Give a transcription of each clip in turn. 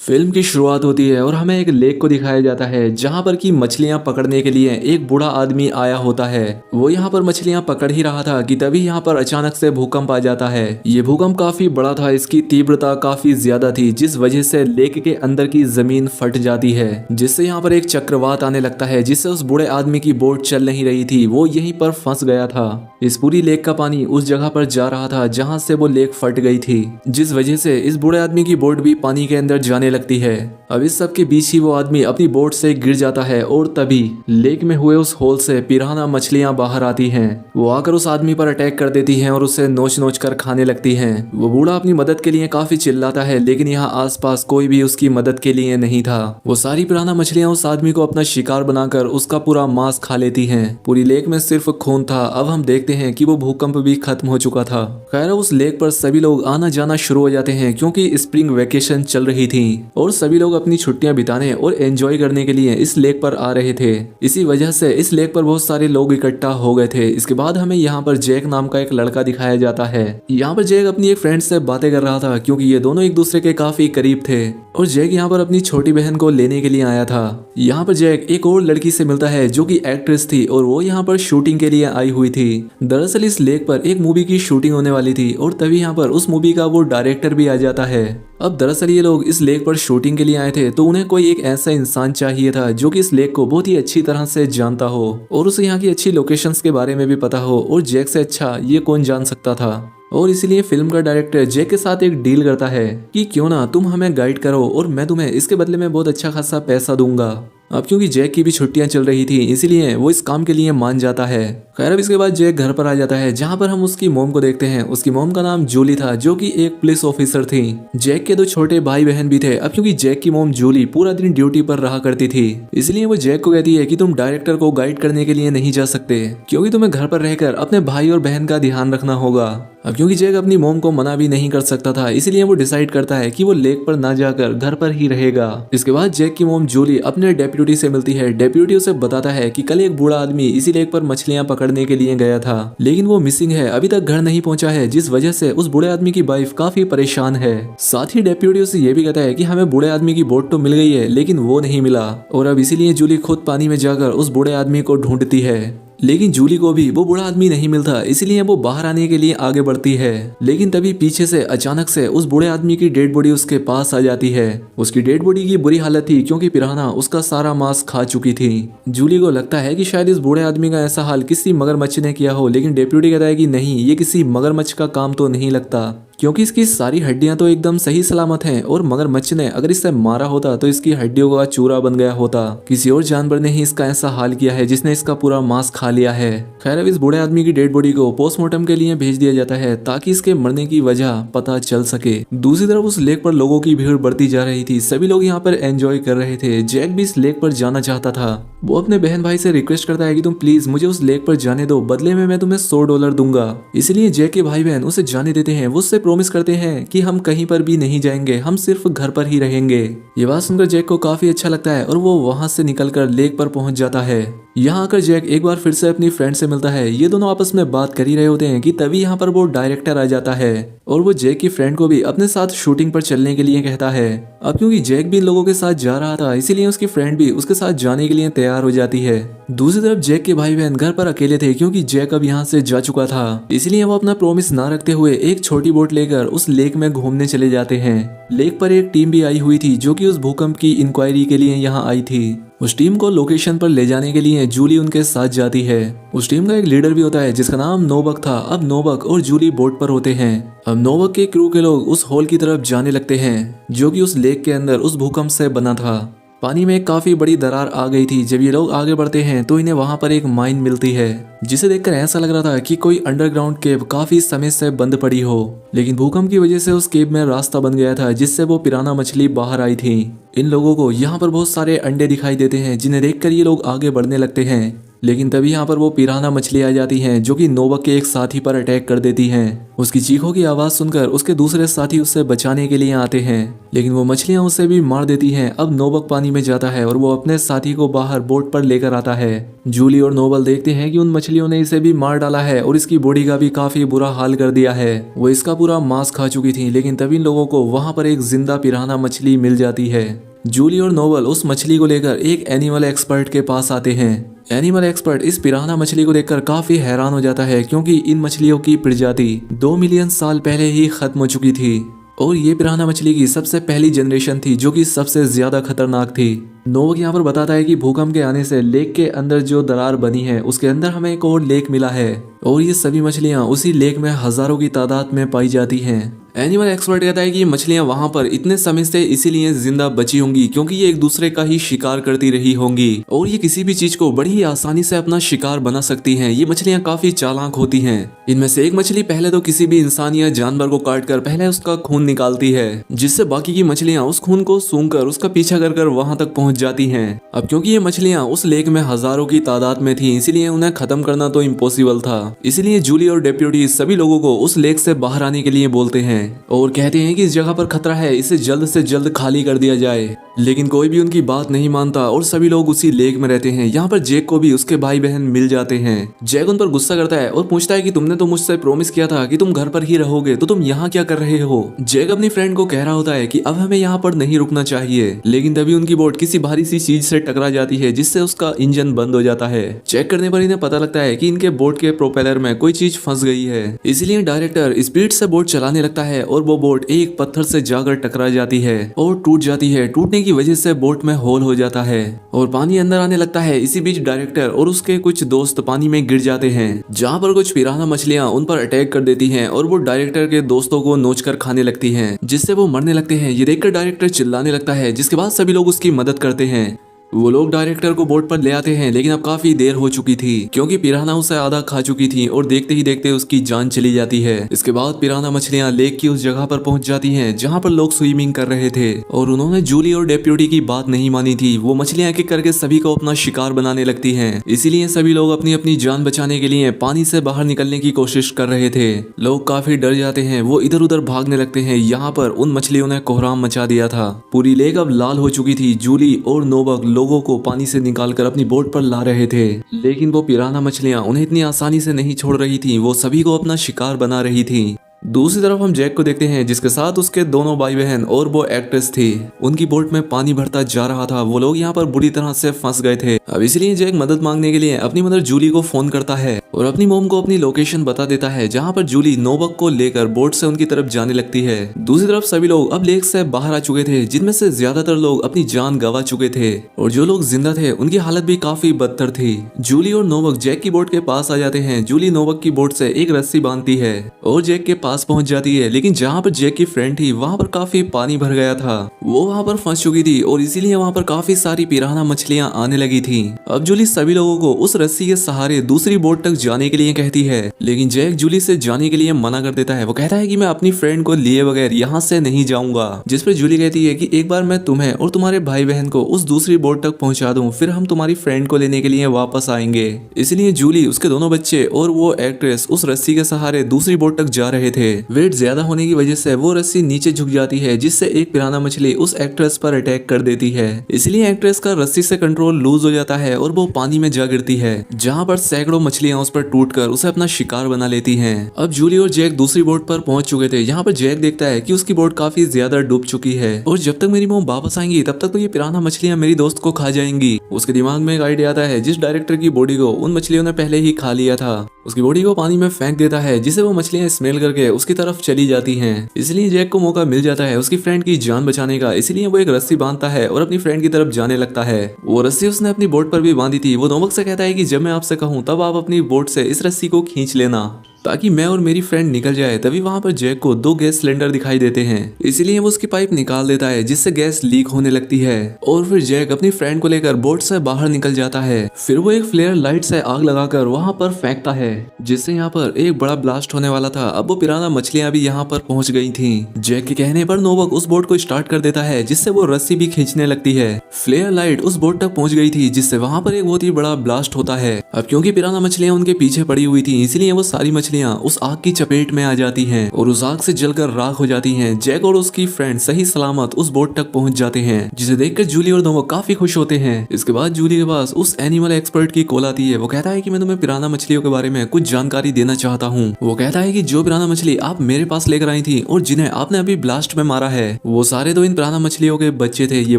Film की शुरुआत होती है और हमें एक लेक को दिखाया जाता है जहां पर कि मछलियां पकड़ने के लिए एक बूढ़ा आदमी आया होता है। वो यहां पर मछलियां पकड़ ही रहा था कि तभी यहां पर अचानक से भूकंप आ जाता है। ये भूकंप काफी बड़ा था, इसकी तीव्रता काफी ज्यादा थी, जिस वजह से लेक के अंदर की जमीन फट जाती है, जिससे यहाँ पर एक चक्रवात आने लगता है, जिससे उस बूढ़े आदमी की बोट चल नहीं रही थी, वो यहीं पर फंस गया था। इस पूरी लेक का पानी उस जगह पर जा रहा था जहां से वो लेक फट गई थी, जिस वजह से इस बूढ़े आदमी की बोट भी पानी के अंदर जाने लगती है। अब इस सब के बीच ही वो आदमी अपनी बोट से गिर जाता है और तभी लेक में हुए उस होल से पिराना मछलियां बाहर आती हैं। वो आकर उस आदमी पर अटैक कर देती हैं और उसे नोच नोच कर खाने लगती हैं। वो बूढ़ा अपनी मदद के लिए काफी चिल्लाता है, लेकिन यहाँ आसपास कोई भी उसकी मदद के लिए नहीं था। वो सारी पिराना मछलियां उस आदमी को अपना शिकार बनाकर उसका पूरा मांस खा लेती हैं। पूरी लेक में सिर्फ खून था। अब हम देखते हैं कि वो भूकंप भी खत्म हो चुका था। खैर उस लेक पर सभी लोग आना जाना शुरू हो जाते हैं क्योंकि स्प्रिंग वेकेशन चल रही थी और सभी लोग अपनी छुट्टियां बिताने और एंजॉय करने के लिए इस लेक पर आ रहे थे। इसी वजह से इस लेक पर बहुत सारे लोग इकट्ठा हो गए थे। इसके बाद हमें यहाँ पर जैक नाम का एक लड़का दिखाया जाता है। यहाँ पर जैक अपनी एक फ्रेंड से बातें कर रहा था क्योंकि ये दोनों एक दूसरे के काफी करीब थे और जैक यहाँ पर अपनी छोटी बहन को लेने के लिए आया था। यहाँ पर जैक एक और लड़की से मिलता है जो कि एक्ट्रेस थी और वो यहाँ पर शूटिंग के लिए आई हुई थी। दरअसल इस लेक पर एक मूवी की शूटिंग होने वाली थी और तभी यहाँ पर उस मूवी का वो डायरेक्टर भी आ जाता है। अब दरअसल ये लोग इस लेक पर शूटिंग के लिए आए थे, तो उन्हें कोई एक ऐसा इंसान चाहिए था जो कि इस लेक को बहुत ही अच्छी तरह से जानता हो और उसे यहाँ की अच्छी लोकेशंस के बारे में भी पता हो, और जैक से अच्छा ये कौन जान सकता था। और इसीलिए फिल्म का डायरेक्टर जैक के साथ एक डील करता है कि क्यों ना तुम हमें गाइड करो और मैं तुम्हें इसके बदले में बहुत अच्छा खासा पैसा दूंगा। अब क्योंकि जैक की भी छुट्टियां चल रही थी, इसीलिए वो इस काम के लिए मान जाता है। खैर अब इसके बाद जैक घर पर आ जाता है जहां पर हम उसकी मोम को देखते हैं। उसकी मोम का नाम जूली था जो कि एक पुलिस ऑफिसर थी। जैक के दो छोटे भाई बहन भी थे। अब क्योंकि जैक की मोम जूली पूरा दिन ड्यूटी पर रहा करती थी, इसलिए वो जैक को कहती है कि तुम डायरेक्टर को गाइड करने के लिए नहीं जा सकते क्योंकि तुम्हें घर पर रहकर अपने भाई और बहन का ध्यान रखना होगा। अब क्योंकि जैक अपनी मोम को मना भी नहीं कर सकता था, इसलिए वो डिसाइड करता है कि वो लेक पर ना जाकर घर पर ही रहेगा। इसके बाद जैक की मोम जूली अपने डेप्यूटी से मिलती है। डेप्यूटी उसे बताता है कि कल एक बूढ़ा आदमी इसी लेक पर मछलियां पकड़ने के लिए गया था, लेकिन वो मिसिंग है, अभी तक घर नहीं पहुंचा है, जिस वजह से उस बूढ़े आदमी की वाइफ काफी परेशान है। साथ ही डेप्यूटी उसे ये भी कहता है कि हमें बूढ़े आदमी की बोट तो मिल गई है, लेकिन वो नहीं मिला, और अब इसीलिए जूली खुद पानी में जाकर उस बूढ़े आदमी को ढूंढती है। लेकिन जूली को भी वो बूढ़ा आदमी नहीं मिलता, इसलिए वो बाहर आने के लिए आगे बढ़ती है। लेकिन तभी पीछे से अचानक से उस बूढ़े आदमी की डेड बॉडी उसके पास आ जाती है। उसकी डेड बॉडी की बुरी हालत थी क्योंकि पिराना उसका सारा मांस खा चुकी थी। जूली को लगता है कि शायद इस बूढ़े आदमी का ऐसा हाल किसी मगरमच्छ ने किया हो, लेकिन डेप्यूटी कहता है कि नहीं, ये किसी मगरमच्छ का काम तो नहीं लगता क्योंकि इसकी सारी हड्डियां तो एकदम सही सलामत हैं और मगरमच्छ ने अगर इसे मारा होता तो इसकी हड्डियों का चूरा बन गया होता। किसी और जानवर ने ही इसका ऐसा हाल किया है जिसने इसका पूरा मांस खा लिया है। खैर अब इस बूढ़े आदमी की डेड बॉडी को पोस्टमार्टम के लिए भेज दिया जाता है ताकि इसके मरने की वजह पता चल सके। दूसरी तरफ उस लेक पर लोगों की भीड़ बढ़ती जा रही थी। सभी लोग यहाँ पर एंजॉय कर रहे थे। जैक भी इस लेक पर जाना चाहता था। वो अपने बहन भाई से रिक्वेस्ट करता है कि तुम प्लीज मुझे उस लेक पर जाने दो, बदले में मैं तुम्हें $100 दूंगा। इसलिए जैक के भाई बहन उसे जाने देते हैं। वो उससे प्रॉमिस करते हैं कि हम कहीं पर भी नहीं जाएंगे, हम सिर्फ घर पर ही रहेंगे। ये बात सुनकर जैक को काफी अच्छा लगता है और वो वहां से निकलकर लेक पर पहुंच जाता है। यहाँ आकर जैक एक बार फिर से अपनी फ्रेंड से मिलता है। ये दोनों आपस में बात कर ही रहे होते हैं कि तभी यहाँ पर वो डायरेक्टर आ जाता है और वो जैक की फ्रेंड को भी अपने साथ शूटिंग पर चलने के लिए कहता है। अब क्योंकि जैक भी इन लोगों के साथ जा रहा था, इसीलिए उसकी फ्रेंड भी उसके साथ जाने के लिए तैयार हो जाती है। दूसरी तरफ जैक के भाई बहन घर पर अकेले थे क्योंकि जैक अब यहाँ से जा चुका था, इसलिए वो अपना प्रॉमिस ना रखते हुए एक छोटी बोट लेकर उस लेक में घूमने चले जाते हैं। लेक पर एक टीम भी आई हुई थी जो कि उस भूकंप की इंक्वायरी के लिए यहाँ आई थी। उस टीम को लोकेशन पर ले जाने के लिए जूली उनके साथ जाती है। उस टीम का एक लीडर भी होता है जिसका नाम नोबक था। अब नोबक और जूली बोट पर होते हैं। अब नोबक के क्रू के लोग उस होल की तरफ जाने लगते हैं जो कि उस लेक के अंदर उस भूकंप से बना था। पानी में काफी बड़ी दरार आ गई थी। जब ये लोग आगे बढ़ते हैं तो इन्हें वहां पर एक माइन मिलती है जिसे देखकर ऐसा लग रहा था कि कोई अंडरग्राउंड केव काफी समय से बंद पड़ी हो, लेकिन भूकंप की वजह से उस केव में रास्ता बन गया था जिससे वो पिराना मछली बाहर आई थी। इन लोगों को यहाँ पर बहुत सारे अंडे दिखाई देते हैं जिन्हें देखकर ये लोग आगे बढ़ने लगते हैं। लेकिन तभी यहाँ पर वो पिराना मछली आ जाती हैं जो कि नोबक के एक साथी पर अटैक कर देती हैं। उसकी चीखों की आवाज सुनकर उसके दूसरे साथी उससे बचाने के लिए आते हैं, लेकिन वो मछलियां उसे भी मार देती हैं। अब नोबक पानी में जाता है और वो अपने साथी को बाहर बोट पर लेकर आता है। जूली और नोबल देखते हैं कि उन मछलियों ने इसे भी मार डाला है और इसकी बॉडी का भी काफी बुरा हाल कर दिया है। वो इसका पूरा मांस खा चुकी थी, लेकिन तभी इन लोगों को वहां पर एक जिंदा पिराना मछली मिल जाती है। जूली और नोबल उस मछली को लेकर एक एनिमल एक्सपर्ट के पास आते हैं। एनिमल एक्सपर्ट इस पिराना मछली को देखकर काफी हैरान हो जाता है, क्योंकि इन मछलियों की प्रजाति 2 मिलियन साल पहले ही खत्म हो चुकी थी और ये पिराना मछली की सबसे पहली जनरेशन थी जो कि सबसे ज्यादा खतरनाक थी। नोबक यहाँ पर बताता है कि भूकंप के आने से लेक के अंदर जो दरार बनी है उसके अंदर हमें एक और लेक मिला है और ये सभी मछलियां उसी लेक में हजारों की तादाद में पाई जाती हैं। एनिमल एक्सपर्ट कहता है कि ये मछलियां वहां पर इतने समय से इसीलिए जिंदा बची होंगी क्योंकि ये एक दूसरे का ही शिकार करती रही होंगी और ये किसी भी चीज को बड़ी ही आसानी से अपना शिकार बना सकती हैं। ये मछलियां काफी चालाक होती हैं। इनमें से एक मछली पहले तो किसी भी इंसान या जानवर को काट कर पहले उसका खून निकालती है, जिससे बाकी की मछलियां उस खून को सूंघकर उसका पीछा कर वहां तक पहुंच जाती हैं। अब क्योंकि ये मछलियां उस लेक में हजारों की तादाद में थी, इसीलिए उन्हें खत्म करना तो इम्पॉसिबल था। इसीलिए जूली और डेप्यूटी सभी लोगों को उस लेक से बाहर आने के लिए बोलते हैं और कहते हैं कि इस जगह पर खतरा है, इसे जल्द से जल्द खाली कर दिया जाए। लेकिन कोई भी उनकी बात नहीं मानता और सभी लोग उसी लेक में रहते हैं। यहाँ पर जैक को भी उसके भाई बहन मिल जाते हैं। जैक उन पर गुस्सा करता है और पूछता है कि तुमने तो मुझसे प्रॉमिस किया था कि तुम घर पर ही रहोगे, तो तुम यहाँ क्या कर रहे हो। जैक अपनी फ्रेंड को कह रहा होता है कि अब हमें यहाँ पर नहीं रुकना चाहिए, लेकिन तभी उनकी बोट किसी भारी सी चीज से टकरा जाती है जिससे उसका इंजन बंद हो जाता है। चेक करने पर इन्हें पता लगता है कि इनके बोट के प्रोपेलर में कोई चीज फंस गई है। इसलिए डायरेक्टर स्पीड से बोट चलाने लगता है और वो बोट एक पत्थर से जाकर टकरा जाती है और टूट जाती है। टूटने की वजह से बोट में होल हो जाता है और पानी अंदर आने लगता है। इसी बीच डायरेक्टर और उसके कुछ दोस्त पानी में गिर जाते हैं, जहाँ पर कुछ पिराना मछलियां उन पर अटैक कर देती हैं और वो डायरेक्टर के दोस्तों को नोचकर खाने लगती हैं, जिससे वो मरने लगते हैं। ये देखकर डायरेक्टर चिल्लाने लगता है, जिसके बाद सभी लोग उसकी मदद करते हैं। वो लोग डायरेक्टर को बोट पर ले आते हैं, लेकिन अब काफी देर हो चुकी थी क्योंकि पिराना उसे आधा खा चुकी थी और देखते ही देखते उसकी जान चली जाती है। इसके बाद पिराना मछलियां लेक की उस जगह पर पहुंच जाती हैं जहां पर लोग स्विमिंग कर रहे थे और उन्होंने जूली और डेप्यूटी की बात नहीं मानी थी। वो मछलियां एक एक करके सभी को अपना शिकार बनाने लगती हैं। इसीलिए सभी लोग अपनी अपनी जान बचाने के लिए पानी से बाहर निकलने की कोशिश कर रहे थे। लोग काफी डर जाते हैं, वो इधर उधर भागने लगते हैं। यहाँ पर उन मछलियों ने कोहराम मचा दिया था। पूरी लेक अब लाल हो चुकी थी। जूली और नोबक लोगों को पानी से निकालकर अपनी बोट पर ला रहे थे, लेकिन वो पिराना मछलियां उन्हें इतनी आसानी से नहीं छोड़ रही थी। वो सभी को अपना शिकार बना रही थी। दूसरी तरफ हम जैक को देखते हैं, जिसके साथ उसके दोनों भाई बहन और वो एक्ट्रेस थी। उनकी बोट में पानी भरता जा रहा था। वो लोग यहाँ पर बुरी तरह से फंस गए थे। अब इसलिए जैक मदद मांगने के लिए अपनी मदर जूली को फोन करता है और अपनी मोम को अपनी लोकेशन बता देता है, जहाँ पर जूली नोबक को लेकर बोट से उनकी तरफ जाने लगती है। दूसरी तरफ सभी लोग अब लेक से बाहर आ चुके थे, जिनमें से ज्यादातर लोग अपनी जान गंवा चुके थे और जो लोग जिंदा थे उनकी हालत भी काफी बदतर थी। जूली और नोबक जैक की बोट के पास आ जाते हैं। जूली नोबक की बोट से एक रस्सी बांधती है और जैक के पास पहुंच जाती है, लेकिन जहाँ पर जैक की फ्रेंड थी वहाँ पर काफी पानी भर गया था। वो वहाँ पर फंस चुकी थी और इसीलिए वहाँ पर काफी सारी पिराना मछलियां आने लगी थी। अब जूली सभी लोगों को उस रस्सी के सहारे दूसरी बोट तक जाने के लिए कहती है, लेकिन जैक जूली से जाने के लिए मना कर देता है। वो कहता है कि मैं अपनी फ्रेंड को लिए बगैर यहाँ से नहीं जाऊंगा, जिस पर जूली कहती है कि एक बार मैं तुम्हें और तुम्हारे भाई बहन को उस दूसरी बोट तक पहुंचा दूं, फिर हम तुम्हारी फ्रेंड को लेने के लिए वापस आएंगे। इसलिए जूली, उसके दोनों बच्चे और वो एक्ट्रेस उस रस्सी के सहारे दूसरी बोट तक जा रहे थे। वेट ज्यादा होने की वजह से वो रस्सी नीचे झुक जाती है, जिससे एक पिराना मछली उस एक्ट्रेस पर अटैक कर देती है। इसलिए एक्ट्रेस का रस्सी से कंट्रोल लूज हो जाता है और वो पानी में जा गिरती है, जहाँ पर सैकड़ों मछलियां उस पर टूटकर उसे अपना शिकार बना लेती हैं। अब जूली और जैक दूसरी बोट पर पहुंच चुके थे। यहाँ पर जैक देखता है कि उसकी बोट काफी ज्यादा डूब चुकी है और जब तक मेरी मोम वापस आएंगी तब तक तो ये पिराना मछलियां मेरी दोस्त को खा जाएंगी। उसके दिमाग में एक आइडिया आता है, जिस डायरेक्टर की बॉडी को उन मछलियों ने पहले ही खा लिया था उसकी बॉडी को पानी में फेंक देता है, जिसे वो मछलियां स्मेल करके उसकी तरफ चली जाती हैं। इसलिए जैक को मौका मिल जाता है उसकी फ्रेंड की जान बचाने का। इसलिए वो एक रस्सी बांधता है और अपनी फ्रेंड की तरफ जाने लगता है। वो रस्सी उसने अपनी बोट पर भी बांधी थी। वो नोबक से कहता है कि जब मैं आपसे कहूँ तब आप अपनी बोट से इस रस्सी को खींच लेना। ताकि मैं और मेरी फ्रेंड निकल जाए। तभी वहाँ पर जैक को 2 गैस सिलेंडर दिखाई देते हैं, इसीलिए वो उसकी पाइप निकाल देता है जिससे गैस लीक होने लगती है। और फिर जैक अपनी फ्रेंड को लेकर बोट से बाहर निकल जाता है। फिर वो एक फ्लेयर लाइट से आग लगाकर वहाँ पर फेंकता है, जिससे यहाँ पर एक बड़ा ब्लास्ट होने वाला था। अब वो पिराना मछलियां भी यहाँ पर पहुंच गई थी। जैक के कहने पर नोबक उस बोट को स्टार्ट कर देता है, जिससे वो रस्सी भी खींचने लगती है। फ्लेयर लाइट उस बोट तक पहुंच गई थी, जिससे वहां पर एक बहुत ही बड़ा ब्लास्ट होता है। अब क्योंकि पिराना मछलियां उनके पीछे पड़ी हुई थी, इसीलिए वो सारी मछलियां उस आग की चपेट में आ जाती हैं और उस आग से जलकर राख हो जाती हैं। जैक और उसकी फ्रेंड सही सलामत उस बोट तक पहुंच जाते हैं, जिसे देखकर जूली और नोबक काफी खुश होते हैं। इसके बाद जूली के पास उस एनिमल एक्सपर्ट की कॉल आती है। वो कहता है कि मैं तुम्हें पिराना मछलियों के बारे में कुछ जानकारी देना चाहता हूँ। वो कहता है कि जो पिराना मछली आप मेरे पास लेकर आई थी और जिन्हें आपने अभी ब्लास्ट में मारा है, वो सारे तो इन पिराना मछलियों के बच्चे थे। ये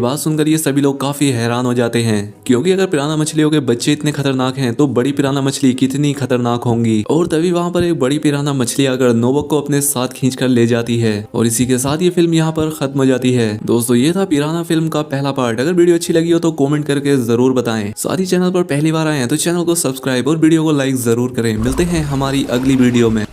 बात सुनकर ये सभी लोग काफी हैरान हो जाते हैं, क्योंकि अगर पिराना मछलियों के बच्चे इतने खतरनाक हैं तो बड़ी पिराना मछली कितनी खतरनाक होंगी। और तभी वहाँ पर एक बड़ी पिराना मछली आकर नोबक को अपने साथ खींचकर ले जाती है। और इसी के साथ ये फिल्म यहाँ पर खत्म हो जाती है। दोस्तों, ये था पिराना फिल्म का पहला पार्ट। अगर वीडियो अच्छी लगी हो तो कॉमेंट करके जरूर बताएं। साथ ही चैनल पर पहली बार आए हैं तो चैनल को सब्सक्राइब और वीडियो को लाइक जरूर करें। मिलते हैं हमारी अगली वीडियो में।